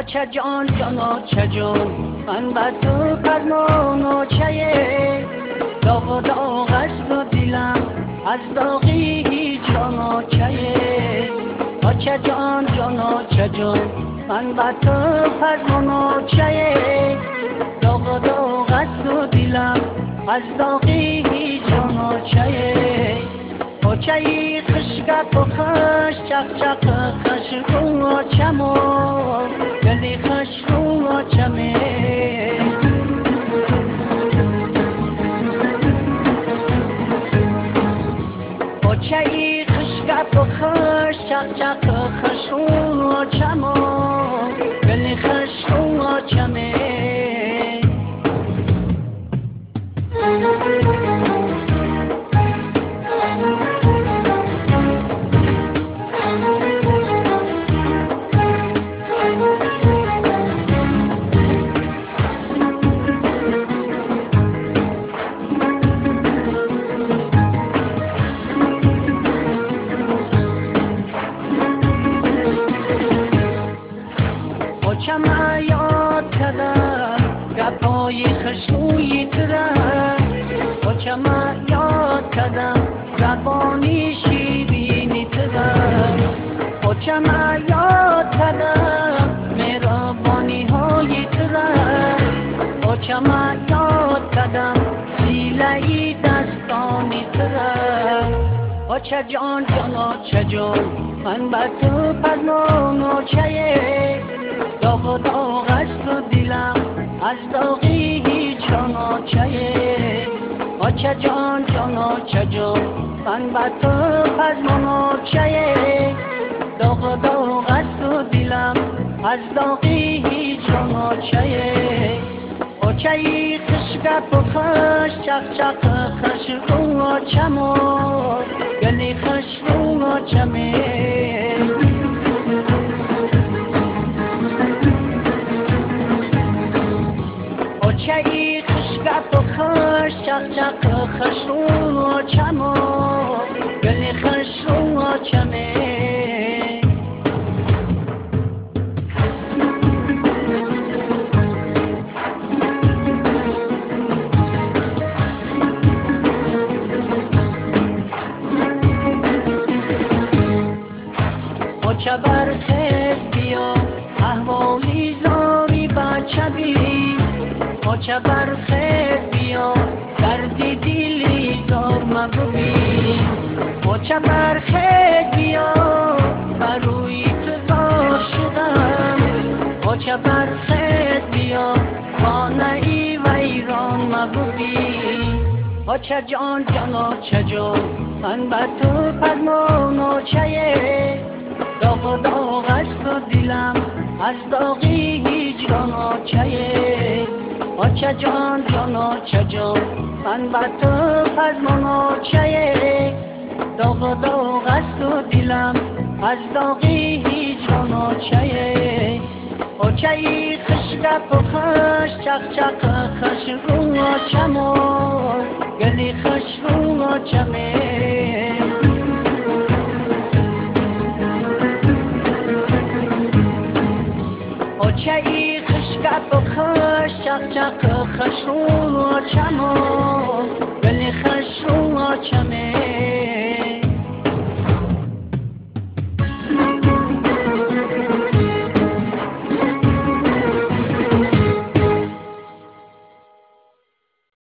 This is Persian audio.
چه جان جانا چه جان من بر تو فرمان و چه داغ و داغ است و دلم از داغی هیچ جانا چه جان جانا چه جان من بر تو فرمان و چه داغ و داغ است و دلم از داغی هیچ جانا چه خشگپ و خش چق چق خشگون و چمو گلی خشگون و چمه چه خشگپ و خش چق چق خشگون و چمو گلی خشگون و چمه چما یاد کردم گپای خشوی ترم چما یاد کردم زبانی شیرینی ترم چما یاد کردم مهربانی های ترم چما یاد کردم سیله‌ای دستانی ترم چه جان جانا چه جان من بر تو فرمان و چه داغ و داغ است و دلم از داغی هیچ جانا چه جان جانا چه جان من بر تو فرمان و چه داغ و داغ است و دلم از داغی هیچ جانا چه خشگپ و خش چق چق خشگون و چمو گلی خشگون و چمه چه خشگپ و خش چق چق خشگون و چمو گلی خشگون و چمه چه برخیز بیا احوالی زاری بچه بی چه برخیز بیا دردی دلی دار مبوی چه برخیز بیا بروی تو زار شدم چه برخیز بیا خانه ای ویران مبوی چه جان جانا چه جان من بر تو فرمان و چه داغ و داغ است و دلم از داغی هیچ جانا چه جان جانا چه جان من بر تو فرمان و چه داغ و داغ است و دلم از داغی هیچ جانا چه خشگپ و خش چق چق خشگون و چمو گلی خشگون و چمه چه خشگپ و خش چق چق خشگون و چمو